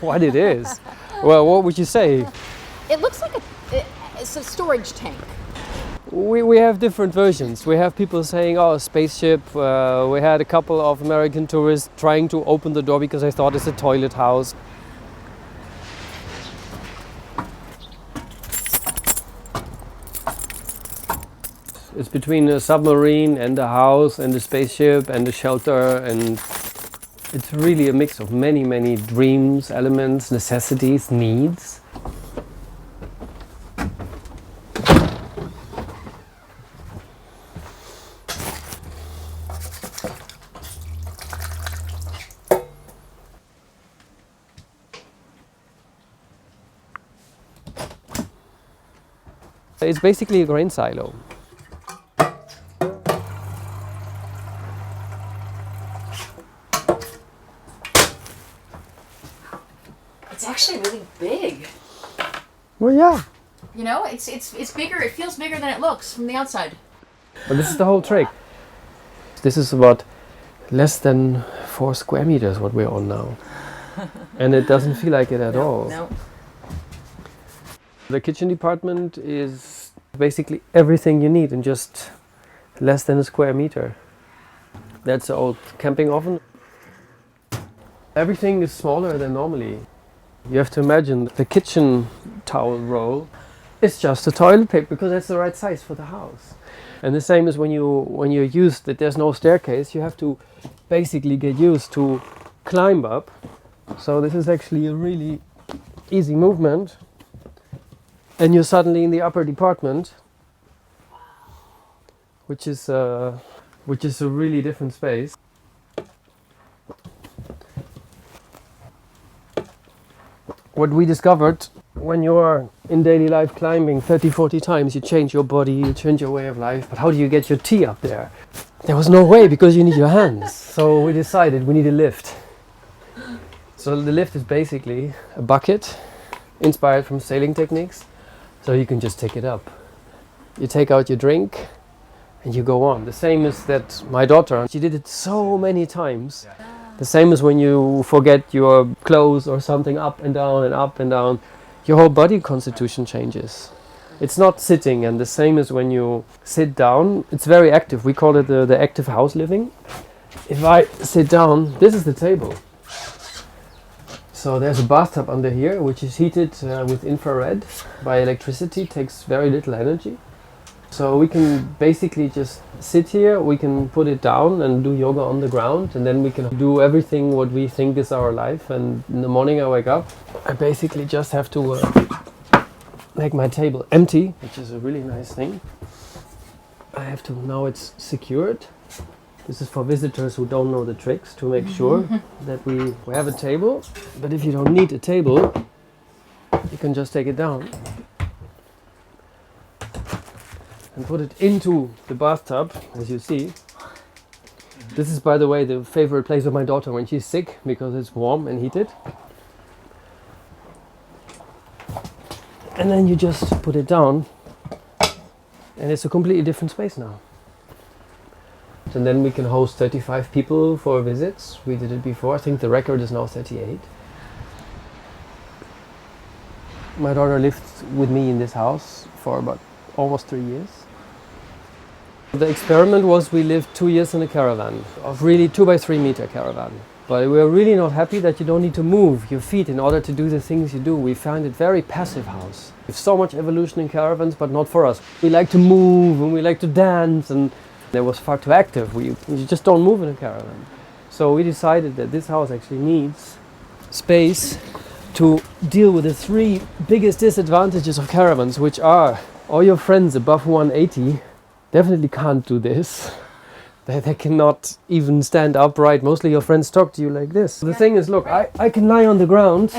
what it is. Well, what would you say? It looks like it's a storage tank. We have different versions. We have people saying, oh, a spaceship. We had a couple of American tourists trying to open the door because they thought it's a toilet house. It's between a submarine and a house and a spaceship and a shelter, and it's really a mix of many, many dreams, elements, necessities, needs. It's basically a grain silo. It's actually really big. Well, yeah. You know, it's bigger. It feels bigger than it looks from the outside. But this is the whole trick. This is about less than 4 square meters what we're on now. And it doesn't feel like it at all. No. The kitchen department is basically everything you need in just less than a square meter. That's the old camping oven. Everything is smaller than normally. You have to imagine the kitchen towel roll is just a toilet paper because that's the right size for the house. And the same is when you're used that there's no staircase, you have to basically get used to climb up. So this is actually a really easy movement. And you're suddenly in the upper department, which is a really different space. What we discovered, when you are in daily life climbing 30-40 times, you change your body, you change your way of life, but how do you get your tea up there? There was no way because you need your hands. So we decided we need a lift. So the lift is basically a bucket inspired from sailing techniques. So you can just take it up. You take out your drink and you go on. The same as that my daughter, she did it so many times. The same as when you forget your clothes or something, up and down and up and down. Your whole body constitution changes. It's not sitting, and the same as when you sit down, it's very active. We call it the active house living. If I sit down, this is the table. So there's a bathtub under here, which is heated with infrared by electricity, takes very little energy. So we can basically just sit here, we can put it down and do yoga on the ground, and then we can do everything what we think is our life. And in the morning I wake up, I basically just have to make my table empty, which is a really nice thing. I have to, now it's secured. This is for visitors who don't know the tricks, to make sure that we have a table. But if you don't need a table, you can just take it down and put it into the bathtub, as you see. This is, by the way, the favorite place of my daughter when she's sick, because it's warm and heated. And then you just put it down, and it's a completely different space now. And then we can host 35 people for visits. We did it before. I think the record is now 38. My daughter lived with me in this house for about almost 3 years. The experiment was we lived 2 years in a caravan, of really 2 by 3 meter caravan. But we were really not happy that you don't need to move your feet in order to do the things you do. We found it very passive house. There's so much evolution in caravans, but not for us. We like to move and we like to dance, and it was far too active. You just don't move in a caravan. So we decided that this house actually needs space to deal with the 3 biggest disadvantages of caravans, which are all your friends above 180 definitely can't do this. They cannot even stand upright. Mostly your friends talk to you like this. The thing is, look, I can lie on the ground.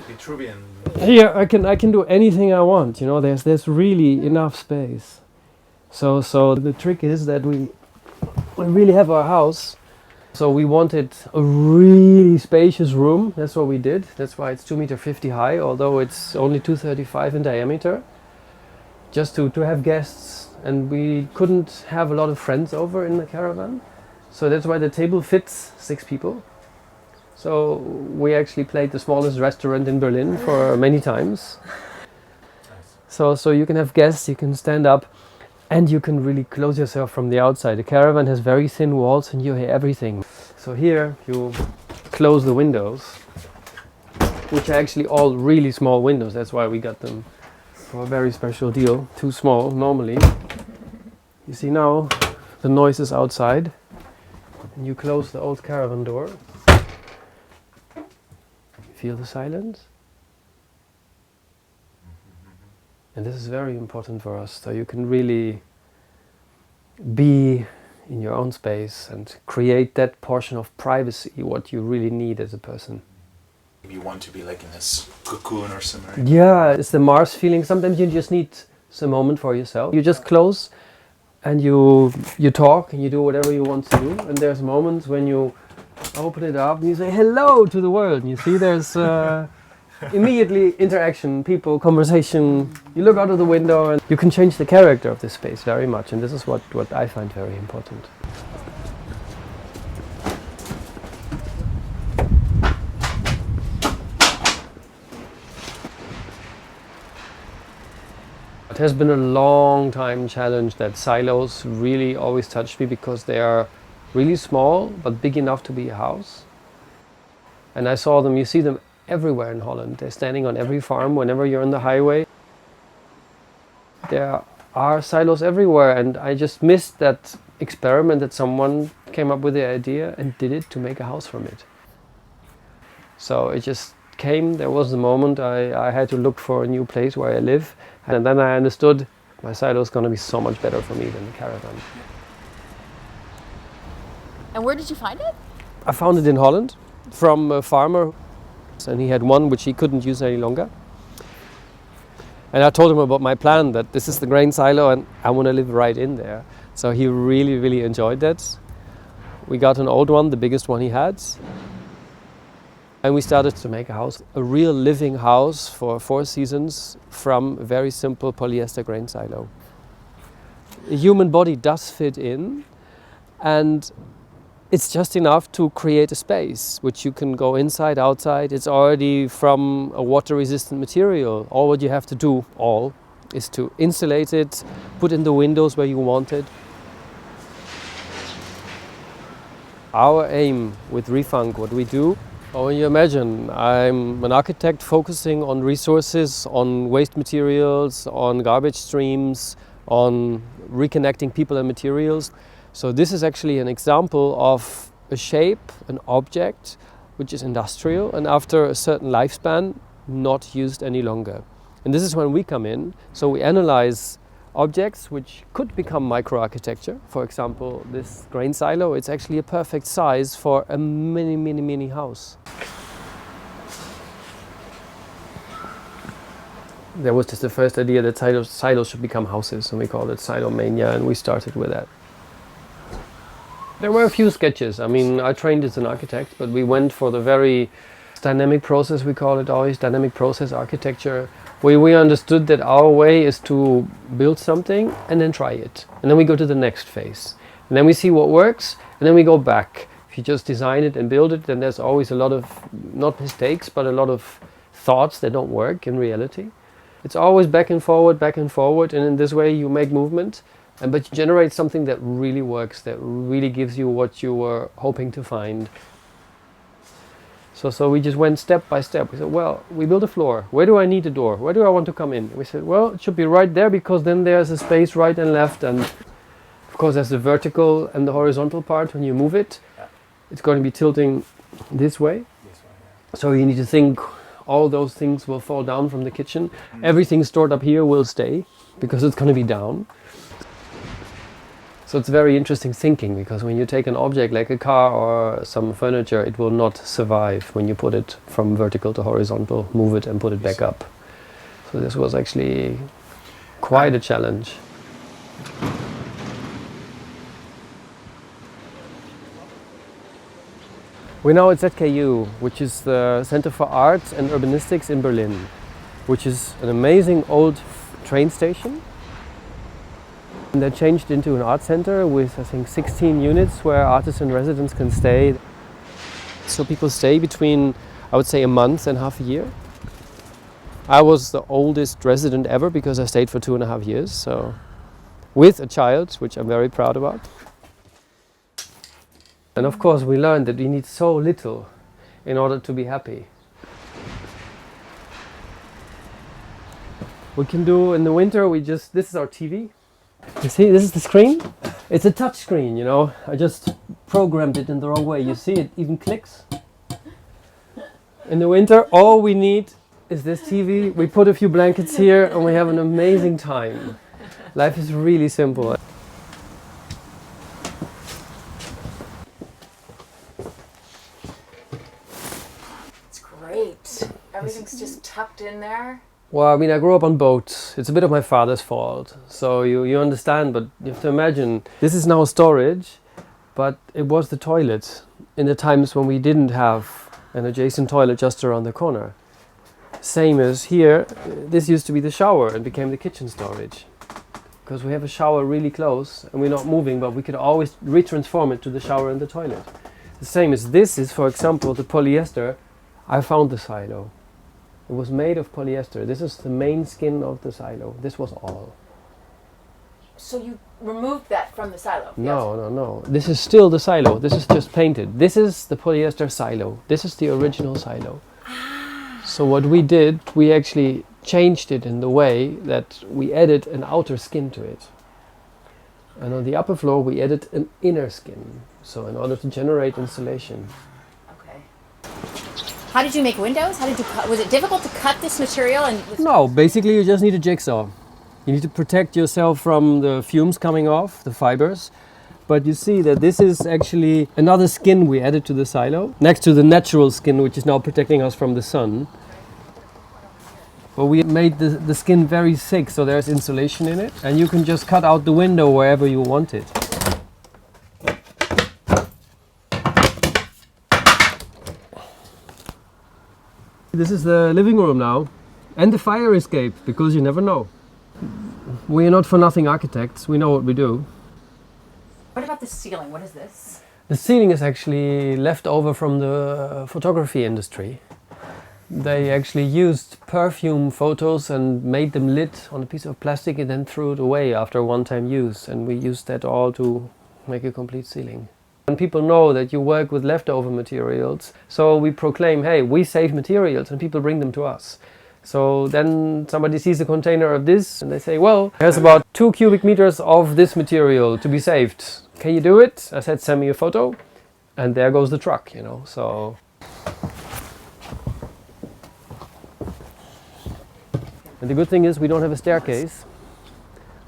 Vitruvian. Here I can do anything I want. You know, there's really enough space. So the trick is that we really have our house. So we wanted a really spacious room. That's what we did. That's why it's 2.50 meters high, although it's only 2.35 in diameter. Just to have guests. And we couldn't have a lot of friends over in the caravan. So that's why the table fits 6 people. So we actually played the smallest restaurant in Berlin for many times. So you can have guests, you can stand up, and you can really close yourself from the outside. The caravan has very thin walls and you hear everything. So here you close the windows, which are actually all really small windows. That's why we got them for a very special deal. Too small normally. You see now the noise is outside, and you close the old caravan door. Feel the silence? And this is very important for us, so you can really be in your own space and create that portion of privacy, what you really need as a person. You want to be like in this cocoon or something. Yeah, it's the Mars feeling. Sometimes you just need some moment for yourself. You just close and you talk and you do whatever you want to do. And there's moments when you open it up and you say hello to the world. And you see there's immediately interaction, people, conversation. You look out of the window and you can change the character of this space very much. And this is what I find very important. It has been a long time challenge that silos really always touched me because they are really small but big enough to be a house. And I saw them, you see them everywhere in Holland. They're standing on every farm whenever you're on the highway. There are silos everywhere, and I just missed that experiment that someone came up with the idea and did it to make a house from it. So it just came, there was the moment I had to look for a new place where I live, and then I understood my silo is going to be so much better for me than the caravan. And where did you find it? I found it in Holland from a farmer, and he had one which he couldn't use any longer. And I told him about my plan, that this is the grain silo and I want to live right in there. So he really, really enjoyed that. We got an old one, the biggest one he had. And we started to make a house, a real living house for 4 seasons from a very simple polyester grain silo. A human body does fit in, and it's just enough to create a space which you can go inside, outside. It's already from a water-resistant material. All what you have to do, is to insulate it, put in the windows where you want it. Our aim with REFUNC, what we do, when you imagine, I'm an architect focusing on resources, on waste materials, on garbage streams, on reconnecting people and materials. So this is actually an example of a shape, an object, which is industrial and after a certain lifespan, not used any longer. And this is when we come in. So we analyze objects which could become microarchitecture. For example, this grain silo, it's actually a perfect size for a mini house. There was just the first idea that silos should become houses, and we called it Silo Mania, and we started with that. There were a few sketches. I mean, I trained as an architect, but we went for the very dynamic process, we call it always, dynamic process architecture. We understood that our way is to build something and then try it. And then we go to the next phase. And then we see what works, and then we go back. If you just design it and build it, then there's always a lot of, not mistakes, but a lot of thoughts that don't work in reality. It's always back and forward, and in this way you make movement. But you generate something that really works, that really gives you what you were hoping to find. So we just went step by step. We said, well, we built a floor. Where do I need a door? Where do I want to come in? We said, well, it should be right there because then there's a space right and left. And of course, there's the vertical and the horizontal part. When you move it, it's going to be tilting this way. So you need to think all those things will fall down from the kitchen. Everything stored up here will stay because it's going to be down. So it's very interesting thinking, because when you take an object like a car or some furniture, it will not survive when you put it from vertical to horizontal, move it and put it back up. So this was actually quite a challenge. We're now at ZKU, which is the Center for Art and Urbanistics in Berlin, which is an amazing old train station. And that changed into an art center with, I think, 16 units where artists and residents can stay. So people stay between, I would say, a month and half a year. I was the oldest resident ever because I stayed for 2.5 years, so with a child, which I'm very proud about. And of course we learned that we need so little in order to be happy. We can do in the winter, this is our TV. You see, this is the screen. It's a touch screen, you know. I just programmed it in the wrong way. You see, it even clicks. In the winter, all we need is this TV. We put a few blankets here and we have an amazing time. Life is really simple. It's great. Everything's just tucked in there. Well, I mean, I grew up on boats. It's a bit of my father's fault. So you understand, but you have to imagine, this is now storage, but it was the toilet in the times when we didn't have an adjacent toilet just around the corner. Same as here, this used to be the shower and became the kitchen storage. Because we have a shower really close and we're not moving, but we could always retransform it to the shower and the toilet. The same as this is, for example, the polyester. I found the silo. It was made of polyester. This is the main skin of the silo. This was all. So you removed that from the silo? No. This is still the silo. This is just painted. This is the polyester silo. This is the original silo. So what we did, we actually changed it in the way that we added an outer skin to it. And on the upper floor we added an inner skin. So in order to generate insulation. Okay. How did you make windows? How did you cut? Was it difficult to cut this material? No, basically you just need a jigsaw. You need to protect yourself from the fumes coming off, the fibers. But you see that this is actually another skin we added to the silo, next to the natural skin which is now protecting us from the sun. But we made the skin very thick, so there's insulation in it, and you can just cut out the window wherever you want it. This is the living room now, and the fire escape, because you never know. We are not for nothing architects, we know what we do. What about the ceiling? What is this? The ceiling is actually left over from the photography industry. They actually used perfume photos and made them lit on a piece of plastic and then threw it away after one-time use, and we used that all to make a complete ceiling. And people know that you work with leftover materials, so we proclaim, hey, we save materials, and people bring them to us. So then somebody sees a container of this and they say, well, there's about 2 cubic meters of this material to be saved. Can you do it? I said, send me a photo. And there goes the truck, you know, so. And the good thing is we don't have a staircase.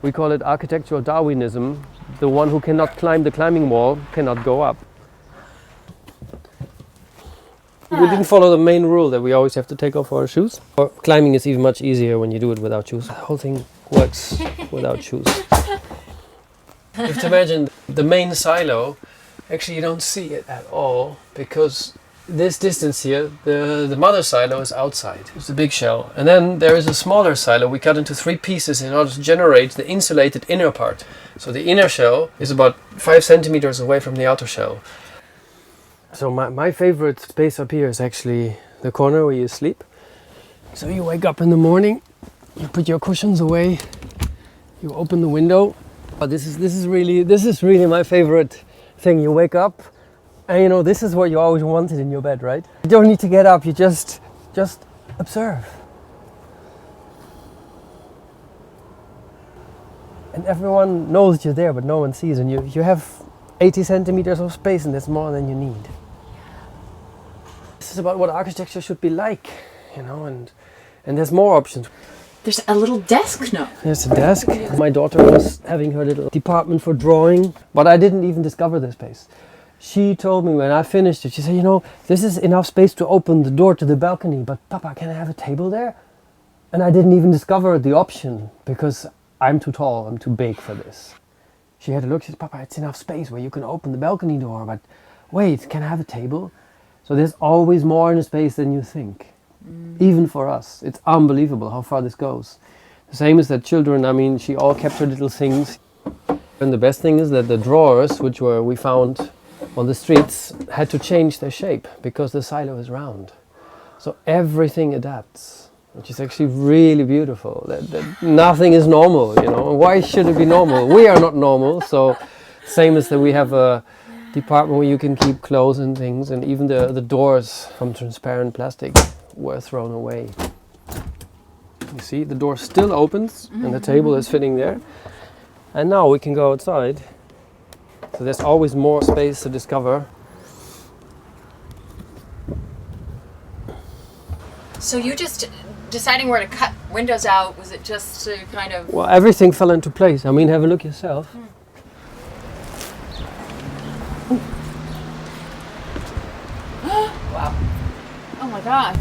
We call it architectural Darwinism. The one who cannot climb the climbing wall cannot go up. We didn't follow the main rule that we always have to take off our shoes. Or climbing is even much easier when you do it without shoes. The whole thing works without shoes. You have to imagine the main silo, actually you don't see it at all because this distance here, the mother silo is outside. It's a big shell. And then there is a smaller silo we cut into 3 pieces in order to generate the insulated inner part. So the inner shell is about 5 centimeters away from the outer shell. So my favorite space up here is actually the corner where you sleep. So you wake up in the morning, you put your cushions away, you open the window. But this is really my favorite thing. You wake up and you know this is what you always wanted in your bed, right? You don't need to get up, you just observe. And everyone knows you're there, but no one sees, and you have 80 centimeters of space, and that's more than you need. This is about what architecture should be like, you know, and there's more options. There's a little desk now. There's a desk. My daughter was having her little department for drawing, but I didn't even discover this space. She told me when I finished it, she said, you know, this is enough space to open the door to the balcony, but Papa, can I have a table there? And I didn't even discover the option because I'm too tall, I'm too big for this. She had a look, she said, Papa, it's enough space where you can open the balcony door, but wait, can I have a table? So there's always more in a space than you think. Even for us, it's unbelievable how far this goes. The same as that children, I mean, she all kept her little things. And the best thing is that the drawers, which we found on the streets had to change their shape because the silo is round. So everything adapts, which is actually really beautiful. That nothing is normal, you know. Why should it be normal? We are not normal. So same as that we have a department where you can keep clothes and things, and even the doors from transparent plastic were thrown away. You see, the door still opens and the table is fitting there. And now we can go outside. So there's always more space to discover. So you just deciding where to cut windows out, was it just to kind of... Well, everything fell into place. I mean, have a look yourself. Wow. Oh my God.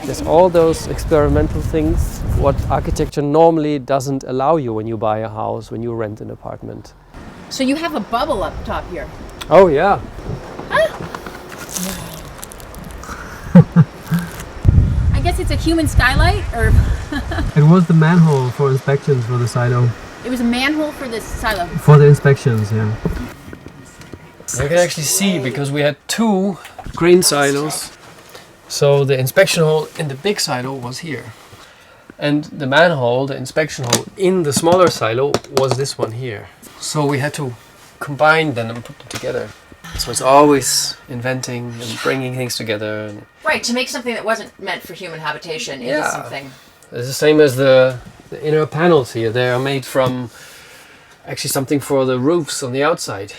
There's all those experimental things, what architecture normally doesn't allow you when you buy a house, when you rent an apartment. So you have a bubble up top here. Oh yeah. I guess it's a human skylight, or... It was the manhole for inspections for the silo. It was a manhole for this silo. For the inspections, yeah. You can actually see, because we had two grain silos. So the inspection hole in the big silo was here. And the manhole, the inspection hole in the smaller silo was this one here. So we had to combine them and put them together. So it's always inventing and bringing things together. And Right, to make something that wasn't meant for human habitation into something. it's the same as the inner panels here. They are made from actually something for the roofs on the outside.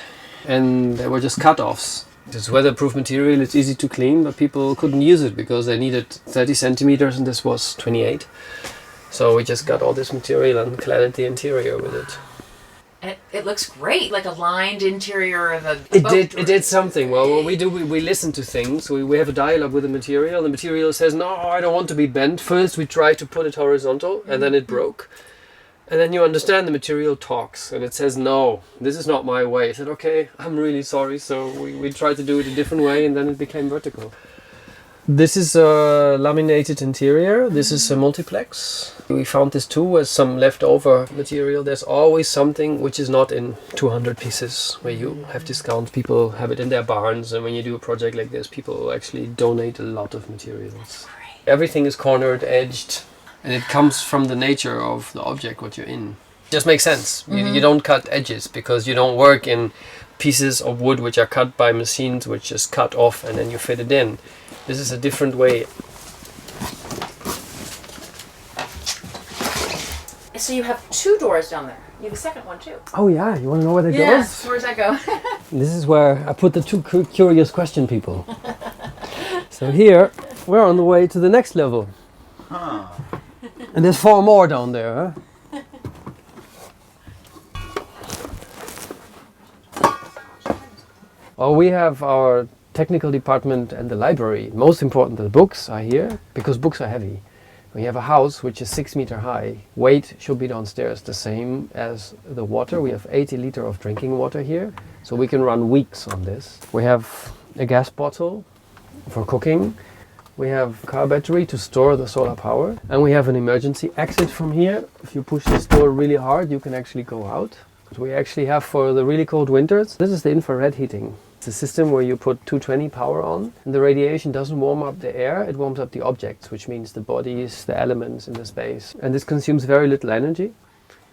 And they were just cut-offs. This weatherproof material, it's easy to clean, but people couldn't use it because they needed 30 centimeters and this was 28. So we just got all this material and cladded the interior with it. And it looks great, like a lined interior of a boat. It did something. Well, what we do, we listen to things. We have a dialogue with the material. The material says, no, I don't want to be bent. First we try to put it horizontal and then it broke. And then you understand the material talks and it says, no, this is not my way. I said, okay, I'm really sorry. So we tried to do it a different way and then it became vertical. This is a laminated interior. This is a multiplex. We found this too as some leftover material. There's always something which is not in 200 pieces where you have discounts. People have it in their barns, and when you do a project like this, people actually donate a lot of materials. Everything is cornered, edged, and it comes from the nature of the object what you're in. It just makes sense. You don't cut edges because you don't work in pieces of wood which are cut by machines which just cut off and then you fit it in. This is a different way. So you have two doors down there. You have a second one too. Oh yeah, you want to know where that Yes. goes? Where does that go? This is where I put the two curious question people. So here, we're on the way to the next level. Huh. And there's 4 more down there, huh? Oh, we have our technical department and the library. Most important, the books are here because books are heavy. We have a house which is 6 meters high. Weight should be downstairs the same as the water. We have 80 liters of drinking water here, so we can run weeks on this. We have a gas bottle for cooking. We have a car battery to store the solar power. And we have an emergency exit from here. If you push this door really hard, you can actually go out. We actually have, for the really cold winters, this is the infrared heating. It's a system where you put 220 power on, and the radiation doesn't warm up the air, it warms up the objects, which means the bodies, the elements in the space. And this consumes very little energy.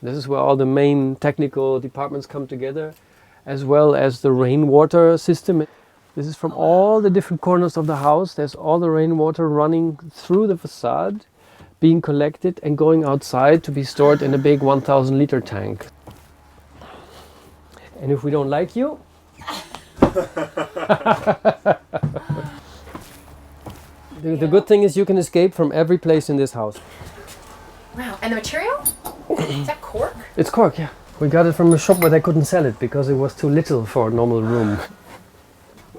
This is where all the main technical departments come together, as well as the rainwater system. This is from all the different corners of the house. There's all the rainwater running through the facade, being collected and going outside to be stored in a big 1,000 liter tank. And if we don't like you, the good thing is you can escape from every place in this house. Wow. And the material? Is that cork? It's cork, yeah. We got it from a shop where they couldn't sell it because it was too little for a normal room.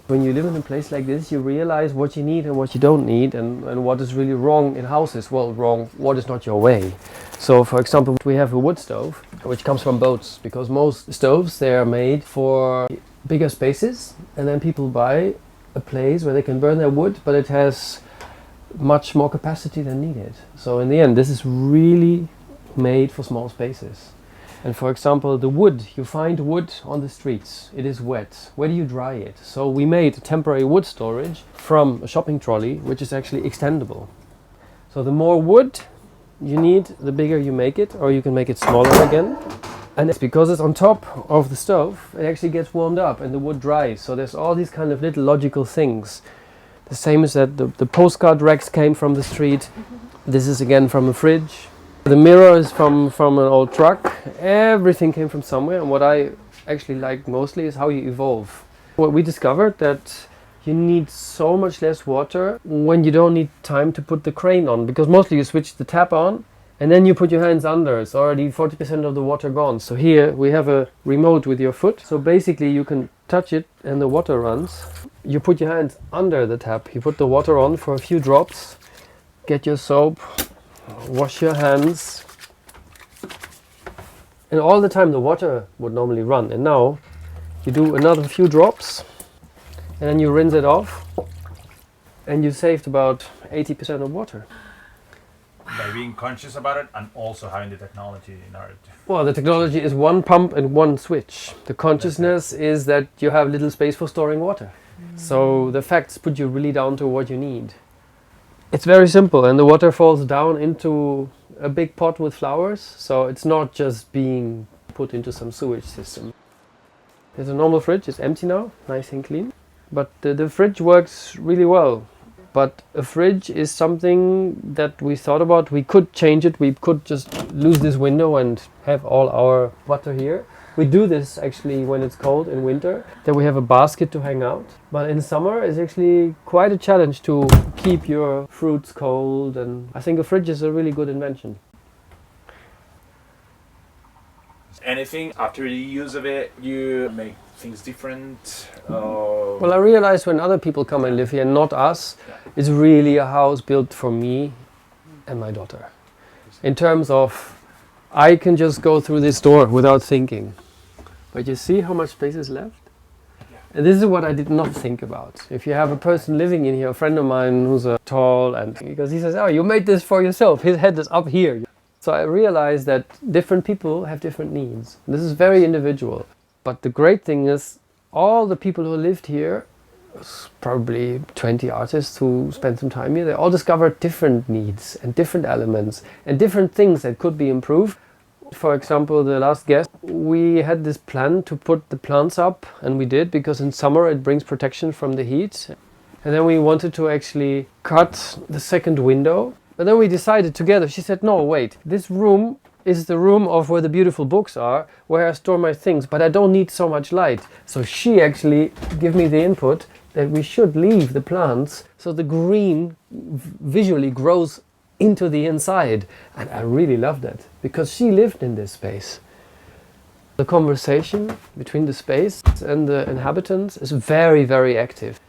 When you live in a place like this, you realize what you need and what you don't need, and what is really wrong in houses. Well, wrong, what is not your way. So, for example, we have a wood stove, which comes from boats, because most stoves, they are made for bigger spaces, and then people buy a place where they can burn their wood, but it has much more capacity than needed. So in the end, this is really made for small spaces. And for example, the wood, you find wood on the streets, it is wet. Where do you dry it? So we made a temporary wood storage from a shopping trolley, which is actually extendable. So the more wood you need, the bigger you make it, or you can make it smaller again. And it's because it's on top of the stove, it actually gets warmed up and the wood dries. So there's all these kind of little logical things. The same is that the postcard racks came from the street. This is again from a fridge. The mirror is from an old truck. Everything came from somewhere, and what I actually like mostly is how you evolve. What we discovered that you need so much less water when you don't need time to put the crane on, because mostly you switch the tap on and then you put your hands under. It's already 40% of the water gone. So here we have a remote with your foot. So basically you can touch it and the water runs. You put your hands under the tap, you put the water on for a few drops, get your soap, wash your hands, and all the time the water would normally run, and now you do another few drops and then you rinse it off and you saved about 80% of water. By being conscious about it and also having the technology in order to... Well, the technology is one pump and one switch. The consciousness is that you have little space for storing water. So the facts put you really down to what you need. It's very simple, and the water falls down into a big pot with flowers, so it's not just being put into some sewage system. There's a normal fridge, it's empty now, nice and clean. But the fridge works really well. But a fridge is something that we thought about. We could change it, we could just lose this window and have all our water here. We do this actually when it's cold in winter, that we have a basket to hang out. But in summer it's actually quite a challenge to keep your fruits cold, and I think a fridge is a really good invention. Anything after the use of it, you make things different? Well, I realized when other people come and live here, not us, it's really a house built for me and my daughter. In terms of, I can just go through this door without thinking. But you see how much space is left? And this is what I did not think about. If you have a person living in here, a friend of mine who's tall, and because he says, oh, you made this for yourself, his head is up here. So I realized that different people have different needs. This is very individual. But the great thing is, all the people who lived here, probably 20 artists who spent some time here, they all discovered different needs and different elements and different things that could be improved. For example, the last guest, we had this plan to put the plants up, and we did, because in summer it brings protection from the heat. And then we wanted to actually cut the second window. But then we decided together, she said, no, wait, this room is the room of where the beautiful books are, where I store my things, but I don't need so much light. So she actually gave me the input that we should leave the plants so the green visually grows into the inside. And I really love that, because she lived in this space. The conversation between the space and the inhabitants is very, very active.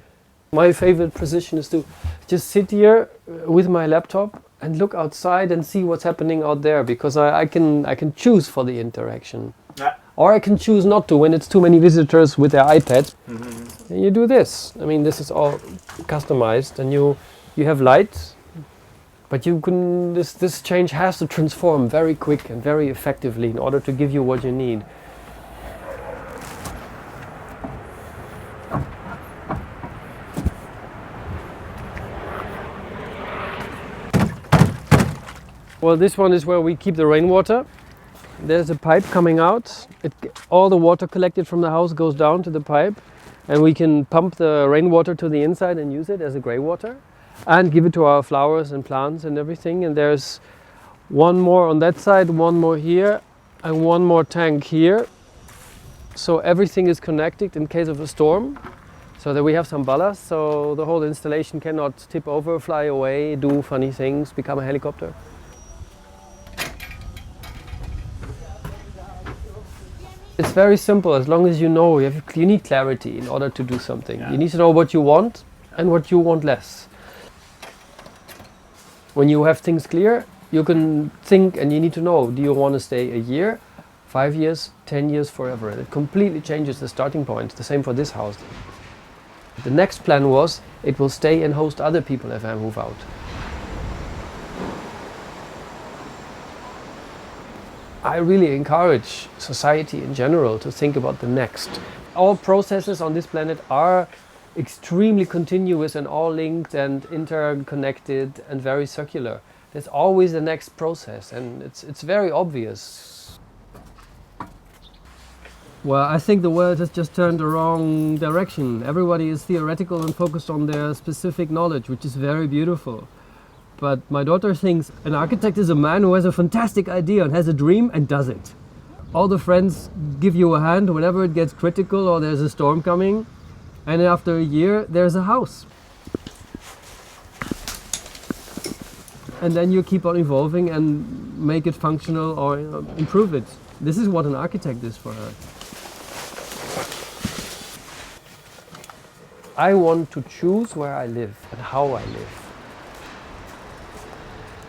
My favorite position is to just sit here with my laptop and look outside and see what's happening out there, because I can choose for the interaction. Yeah. Or I can choose not to when it's too many visitors with their iPads. And you do this. I mean, this is all customized, and you have light, but you can this change has to transform very quick and very effectively in order to give you what you need. Well, this one is where we keep the rainwater. There's a pipe coming out. All the water collected from the house goes down to the pipe, and we can pump the rainwater to the inside and use it as a grey water and give it to our flowers and plants and everything. And there's one more on that side, one more here, and one more tank here. So everything is connected in case of a storm, so that we have some ballast, so the whole installation cannot tip over, fly away, do funny things, become a helicopter. It's very simple, as long as you know, you need clarity in order to do something. Yeah. You need to know what you want and what you want less. When you have things clear, you can think, and you need to know, do you want to stay a year, 5 years, 10 years, forever? And it completely changes the starting point. The same for this house. The next plan was, it will stay and host other people if I move out. I really encourage society in general to think about the next. All processes on this planet are extremely continuous and all linked and interconnected and very circular. There's always the next process, and it's very obvious. Well, I think the world has just turned the wrong direction. Everybody is theoretical and focused on their specific knowledge, which is very beautiful. But my daughter thinks an architect is a man who has a fantastic idea and has a dream and does it. All the friends give you a hand whenever it gets critical or there's a storm coming. And after a year, there's a house. And then you keep on evolving and make it functional or improve it. This is what an architect is for her. I want to choose where I live and how I live.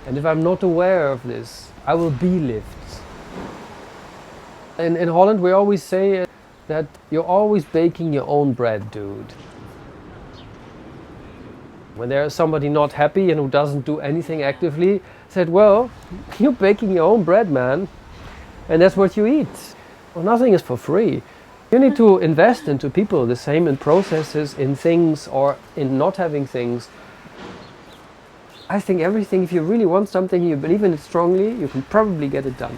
And if I'm not aware of this, I will be lived. In Holland, we always say that you're always baking your own bread, dude. When there's somebody not happy and who doesn't do anything actively, said, well, you're baking your own bread, man. And that's what you eat. Well, nothing is for free. You need to invest into people, the same in processes, in things, or in not having things. I think everything, if you really want something, you believe in it strongly, you can probably get it done.